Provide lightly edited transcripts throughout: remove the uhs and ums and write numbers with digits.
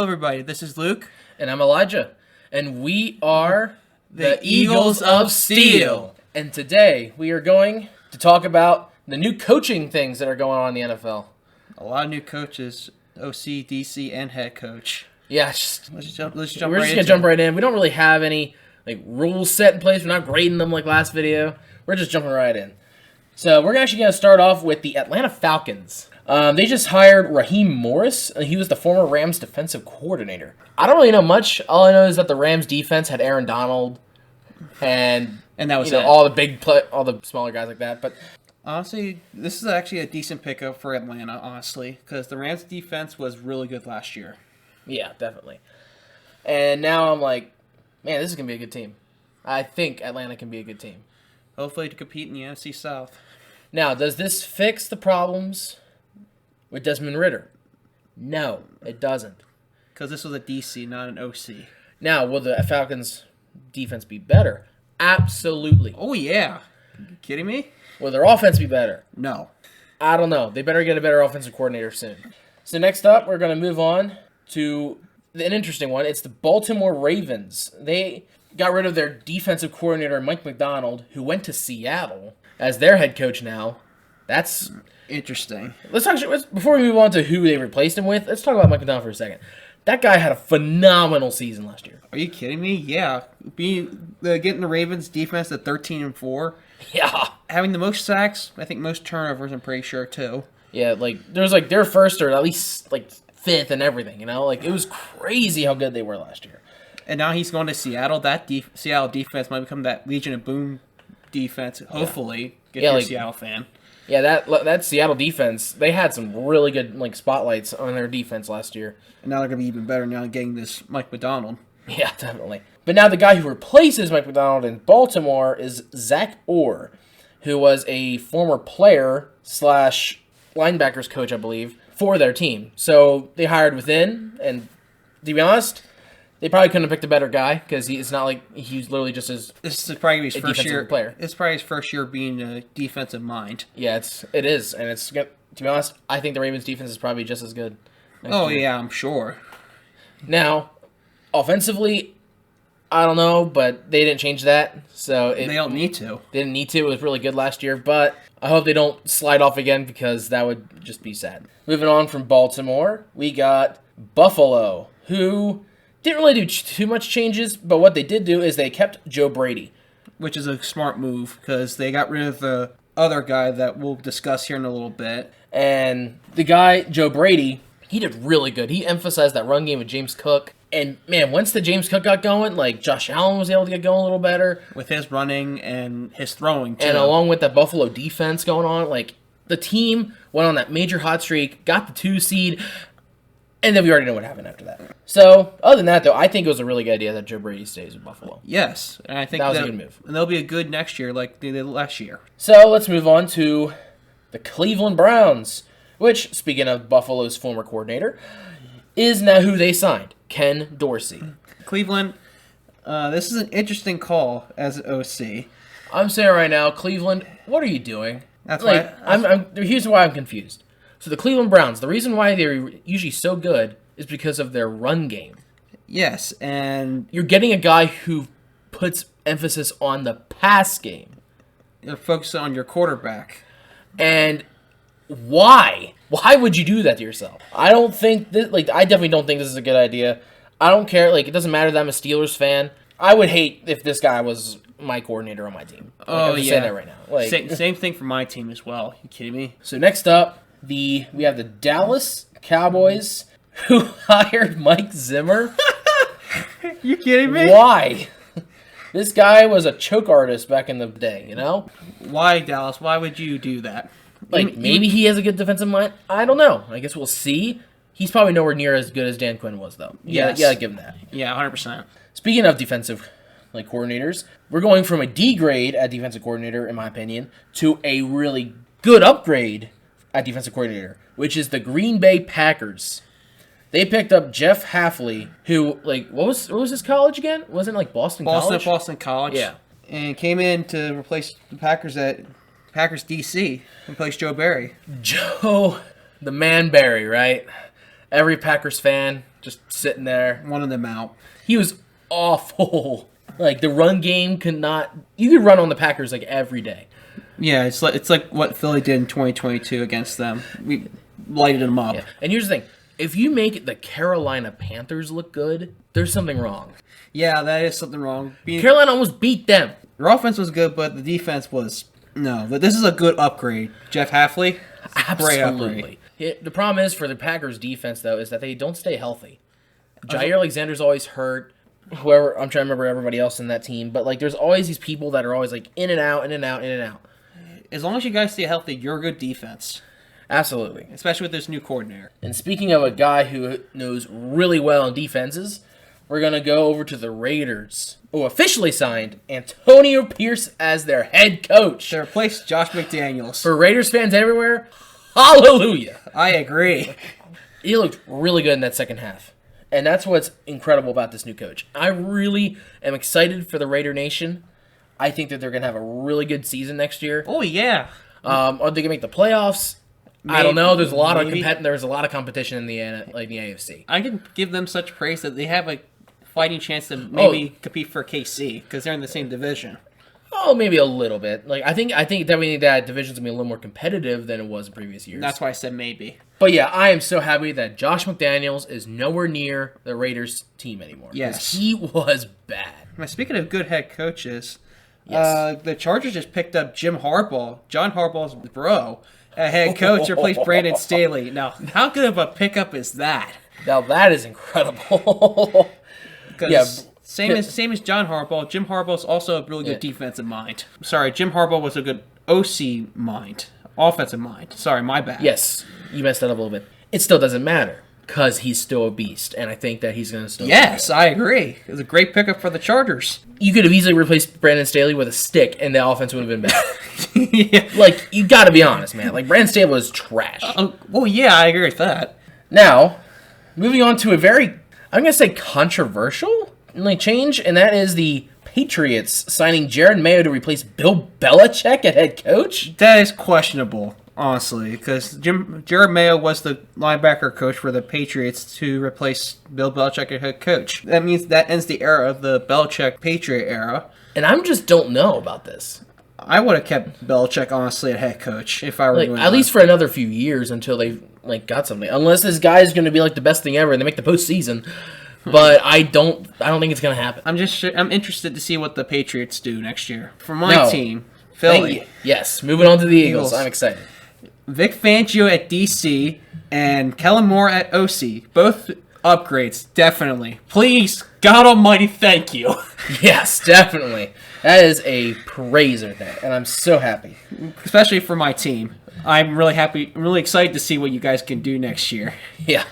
everybody. This is Luke. And I'm Elijah. And we are the Eagles of Steel. And today we are going to talk about the new coaching things that are going on in the NFL. A lot of new coaches, OC, DC, and head coach. Yeah, let's jump we're right just going to jump right in. We don't really have any rules set in place. We're not grading them like last video. We're just jumping right in. So we're actually going to start off with the Atlanta Falcons. They just hired Raheem Morris. He was the former Rams defensive coordinator. I don't really know much. All I know is that the Rams defense had Aaron Donald and that was all the smaller guys like that. But honestly, this is actually a decent pickup for Atlanta, honestly, because the Rams defense was really good last year. Yeah, definitely. And now I'm like, man, this is going to be a good team. I think Atlanta can be a good team. Hopefully to compete in the NFC South. Now, does this fix the problems with Desmond Ridder? No, it doesn't. Because this was a DC, not an OC. Now, will the Falcons' defense be better? Absolutely. Oh, yeah. You kidding me? Will their offense be better? No. I don't know. They better get a better offensive coordinator soon. So next up, we're going to move on to an interesting one. It's the Baltimore Ravens. They got rid of their defensive coordinator, Mike Macdonald, who went to Seattle as their head coach now. That's interesting. Before we move on to who they replaced him with, let's talk about Mike Macdonald for a second. That guy had a phenomenal season last year. Are you kidding me? Yeah. Getting the Ravens defense to 13-4. Yeah. Having the most sacks, I think most turnovers, I'm pretty sure, too. Yeah, there's their first or at least fifth and everything, it was crazy how good they were last year. And now he's going to Seattle. That Seattle defense might become that Legion of Boom defense. Hopefully, get a Seattle fan. Yeah, that Seattle defense, they had some really good spotlights on their defense last year. And now they're going to be even better now getting this Mike Macdonald. Yeah, definitely. But now the guy who replaces Mike Macdonald in Baltimore is Zach Orr, who was a former player / linebackers coach, I believe, for their team. So they hired within, and to be honest, they probably couldn't have picked a better guy because it's not like he's literally just this is probably his first year player. It's probably his first year being a defensive mind. Yeah, it is, and it's to be honest, I think the Ravens defense is probably just as good. Oh year. Yeah, I'm sure. Now, offensively, I don't know, but they didn't change that, so they don't need to. They didn't need to. It was really good last year, but I hope they don't slide off again because that would just be sad. Moving on from Baltimore, we got Buffalo, who didn't really do too much changes, but what they did do is they kept Joe Brady. Which is a smart move because they got rid of the other guy that we'll discuss here in a little bit. And the guy, Joe Brady, he did really good. He emphasized that run game with James Cook. And, man, once the James Cook got going, Josh Allen was able to get going a little better. With his running and his throwing, too. And along with the Buffalo defense going on, the team went on that major hot streak, got the 2 seed, and then we already know what happened after that. So, other than that, though, I think it was a really good idea that Joe Brady stays with Buffalo. Yes, and I think that was a good move. And they'll be a good next year like they did last year. So, let's move on to the Cleveland Browns, which, speaking of Buffalo's former coordinator, is now who they signed, Ken Dorsey. Cleveland, this is an interesting call as an OC. I'm saying right now, Cleveland, what are you doing? Here's why I'm confused. So the Cleveland Browns, the reason why they're usually so good is because of their run game. Yes, and you're getting a guy who puts emphasis on the pass game. You're focusing on your quarterback. And why? Why would you do that to yourself? I don't think this, I definitely don't think this is a good idea. I don't care. It doesn't matter that I'm a Steelers fan. I would hate if this guy was my coordinator on my team. I'm just saying that right now. Same thing for my team as well. You kidding me? So next up, we have the Dallas Cowboys who hired Mike Zimmer. You kidding me? Why? This guy was a choke artist back in the day, Why, Dallas? Why would you do that? Maybe he has a good defensive mind. I don't know. I guess we'll see. He's probably nowhere near as good as Dan Quinn was, though. Yes. Yeah, give him that. Yeah, 100%. Speaking of defensive coordinators, we're going from a D grade at defensive coordinator, in my opinion, to a really good upgrade at defensive coordinator, which is the Green Bay Packers. They picked up Jeff Hafley, who, what was his college again? Wasn't it Boston College? Boston College. Yeah. And came in to replace the Packers at Packers DC, replace Joe Barry. Joe, the man Barry, right? Every Packers fan just sitting there. One of them out. He was awful. Like, the run game could not... You could run on the Packers, like, every day. Yeah, it's like what Philly did in 2022 against them. We lighted them up. Yeah. And here's the thing. If you make the Carolina Panthers look good, there's something wrong. Yeah, that is something wrong. Carolina almost beat them. Their offense was good, but the defense was... No, but this is a good upgrade. Jeff Hafley, great upgrade. The problem is for the Packers defense, though, is that they don't stay healthy. Jair Alexander's always hurt. Whoever, I'm trying to remember everybody else in that team, but like, there's always these people that are always like in and out, in and out, in and out. As long as you guys stay healthy, you're a good defense. Absolutely. Especially with this new coordinator. And speaking of a guy who knows really well in defenses, we're going to go over to the Raiders, who officially signed Antonio Pierce as their head coach. To replace Josh McDaniels. For Raiders fans everywhere, hallelujah. I agree. He looked really good in that second half. And that's what's incredible about this new coach. I really am excited for the Raider Nation. I think that they're going to have a really good season next year. Oh, yeah. Are they going to make the playoffs? Maybe, I don't know. There's a lot of competition in the AFC. I can give them such praise that they have a fighting chance to maybe compete for KC because they're in the same division. Oh, maybe a little bit. Like I think definitely that division's gonna be a little more competitive than it was in previous years. That's why I said maybe. But yeah, I am so happy that Josh McDaniels is nowhere near the Raiders team anymore. Yes, he was bad. Now, speaking of good head coaches, yes. The Chargers just picked up Jim Harbaugh, John Harbaugh's bro, a head coach, replaced Brandon Staley. Now, how good of a pickup is that? Now that is incredible. Yeah. Same as John Harbaugh. Jim Harbaugh's also a really good defensive mind. Sorry, Jim Harbaugh was a good OC mind. Offensive mind. Sorry, my bad. Yes, you messed that up a little bit. It still doesn't matter because he's still a beast, and I think that he's going to still... Yes, I agree. It was a great pickup for the Chargers. You could have easily replaced Brandon Staley with a stick, and the offense would have been better. Yeah. Like, you got to be honest, man. Like, Brandon Staley was trash. Well, yeah, I agree with that. Now, moving on to a very, I'm going to say controversial change, and that is the Patriots signing Jared Mayo to replace Bill Belichick at head coach. That is questionable, honestly, because Jared Mayo was the linebacker coach for the Patriots to replace Bill Belichick as head coach. That means that ends the era of the Belichick-Patriot era. And I just don't know about this. I would have kept Belichick, honestly, at head coach if I were doing at least for another few years until they got something. Unless this guy is going to be the best thing ever and they make the postseason. But I don't think it's going to happen. I'm interested to see what the Patriots do next year. For my team, Philly. Yes, moving on to the Eagles. I'm excited. Vic Fangio at DC and Kellen Moore at OC. Both upgrades, definitely. Please, God Almighty, thank you. Yes, definitely. That is a praise right there, and I'm so happy. Especially for my team. I'm really happy, really excited to see what you guys can do next year. Yeah.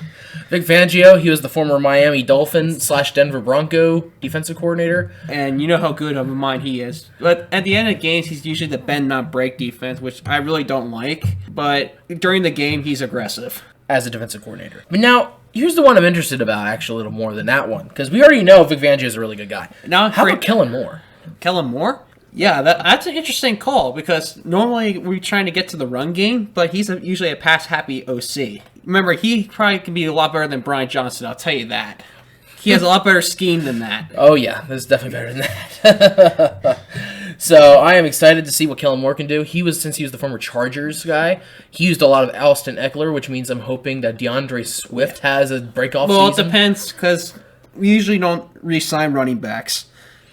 Vic Fangio, he was the former Miami Dolphin / Denver Bronco defensive coordinator. And you know how good of a mind he is. But at the end of games, he's usually the bend not break defense, which I really don't like. But during the game, he's aggressive. As a defensive coordinator. But now, here's the one I'm interested about, actually, a little more than that one. Because we already know Vic Fangio is a really good guy. Now, how about Kellen Moore? Kellen Moore? Yeah, that's an interesting call because normally we're trying to get to the run game, but he's usually a pass-happy OC. Remember, he probably can be a lot better than Brian Johnson, I'll tell you that. He has a lot better scheme than that. Oh, yeah, that's definitely better than that. So I am excited to see what Kellen Moore can do. Since he was the former Chargers guy, he used a lot of Alston Eckler, which means I'm hoping that DeAndre Swift has a breakoff season. Well, it depends because we usually don't re-sign running backs.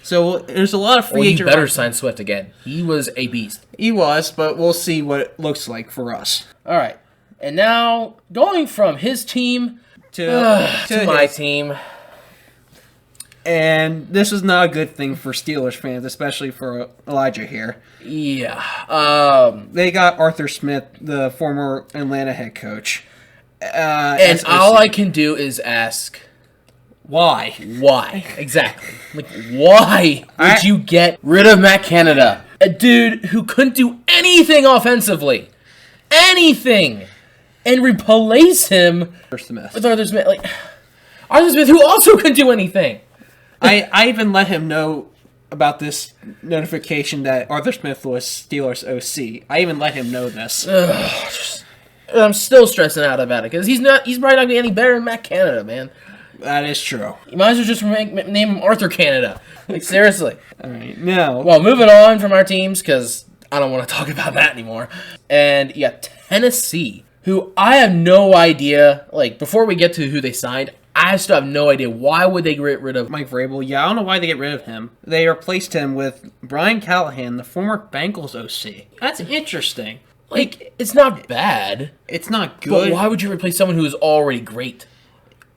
So there's a lot of free agent. You better sign Swift again. He was a beast. He was, but we'll see what it looks like for us. All right. And now, going from his team to my team. And this is not a good thing for Steelers fans, especially for Elijah here. Yeah. They got Arthur Smith, the former Atlanta head coach. And all I can do is ask... Why? Why? Exactly. Why would you get rid of Matt Canada? A dude who couldn't do anything offensively. Anything. And replace him with Arthur Smith. Arthur Smith, who also couldn't do anything. I even let him know about this notification that Arthur Smith was Steelers OC. I even let him know this. I'm still stressing out about it because he's probably not going to be any better than Matt Canada, man. That is true. You might as well just name him Arthur Canada. Like, seriously. All right, now. Well, moving on from our teams, because I don't want to talk about that anymore. And you got Tennessee, who I have no idea. Like, before we get to who they signed, I still have no idea. Why would they get rid of Mike Vrabel, yeah, I don't know why they get rid of him. They replaced him with Brian Callahan, the former Bengals OC. That's interesting. Like, it's not bad, It's not but good. why would you replace someone who is already great?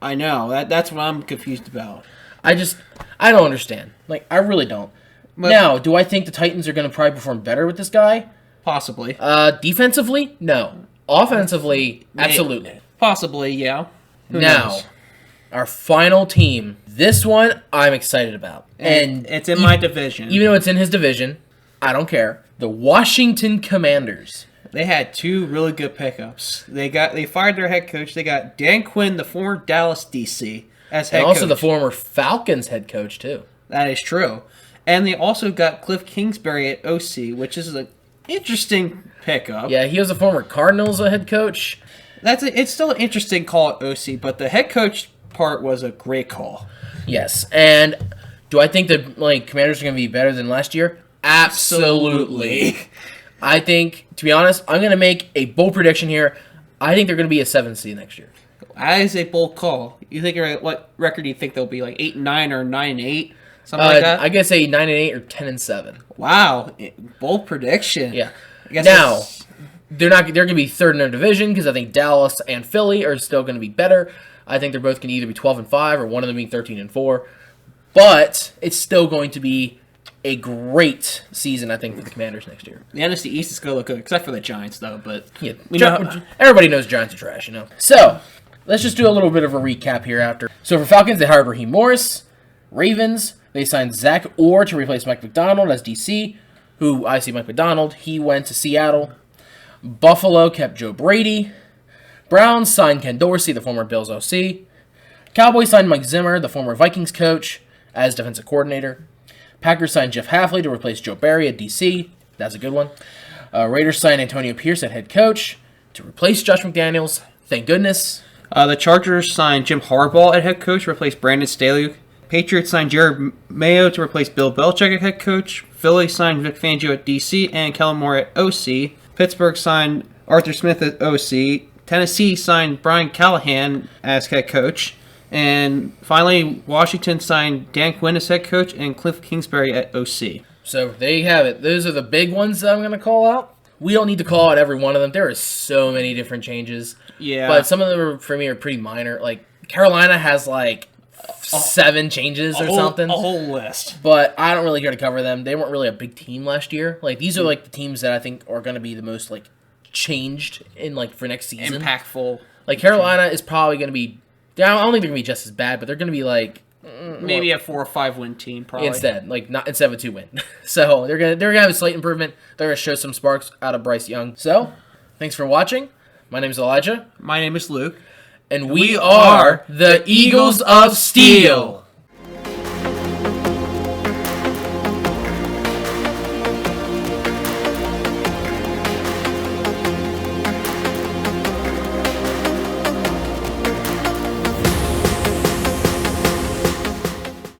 I know. That's what I'm confused about. I don't understand. Like, I really don't. But- Now, do I think the Titans are going to probably perform better with this guy? Possibly. Defensively, no. Offensively, absolutely. Possibly, yeah. Who Now, knows? our final team. This one I'm excited about. And it's in my division. Even though it's in his division, I don't care. The Washington Commanders. They had two really good pickups. They fired their head coach. They got Dan Quinn, the former Dallas DC, as head And also coach. the former Falcons head coach, too. That is true. And they also got Cliff Kingsbury at OC, which is an interesting pickup. Yeah, he was a former Cardinals head coach. It's still an interesting call at OC, but the head coach part was a great call. Yes. And do I think the Commanders are going to be better than last year? Absolutely. I think, to be honest, I'm going to make a bold prediction here. I think they're going to be a 7th seed next year. That is a bold call. You think what record do you think they'll be? Like 8-9 or 9-8, something like that. I guess a 9-8 or 10-7. Wow, bold prediction. Yeah. I guess Now, that's- they're going to be third in their division because I think Dallas and Philly are still going to be better. I think they're both going to either be 12-5 or one of them being 13-4. But it's still going to be a great season, I think, for the Commanders next year. the NFC East is going to look good, except for the Giants, though. But Yeah, we know, everybody knows Giants are trash, you know. So let's just do a little bit of a recap here after. So for Falcons, they hired Raheem Morris. Ravens, they signed Zach Orr to replace Mike McDonald as DC, who I see Mike McDonald. He went to Seattle. Buffalo kept Joe Brady. Browns signed Ken Dorsey, the former Bills OC. Cowboys signed Mike Zimmer, the former Vikings coach, as defensive coordinator. Packers signed Jeff Hafley to replace Joe Barry at DC. That's a good one. Raiders signed Antonio Pierce at head coach to replace Josh McDaniels. Thank goodness. the Chargers signed Jim Harbaugh at head coach to replace Brandon Staley. Patriots signed Jared Mayo to replace Bill Belichick at head coach. Philly signed Vic Fangio at DC and Kellen Moore at OC. Pittsburgh signed Arthur Smith at OC. Tennessee signed Brian Callahan as head coach. And finally, Washington signed Dan Quinn as head coach and Cliff Kingsbury at OC. So there you have it. Those are the big ones that I'm going to call out. We don't need to call out every one of them. There are so many different changes. Yeah. But some of them, for me, are pretty minor. Like, Carolina has, 7 changes or something. A whole list. But I don't really care to cover them. They weren't really a big team last year. Like, these are, the teams that I think are going to be the most, changed in, for next season. Impactful. Like, Carolina is probably going to be... I don't think they're going to be just as bad, but they're going to be, Maybe a 4 or 5 win team, probably. instead, not instead of a 2-win. So they're gonna have a slight improvement. They're gonna show some sparks out of Bryce Young. So, thanks for watching. My name is Elijah, My name is Luke. and we are the Eagles of Steel.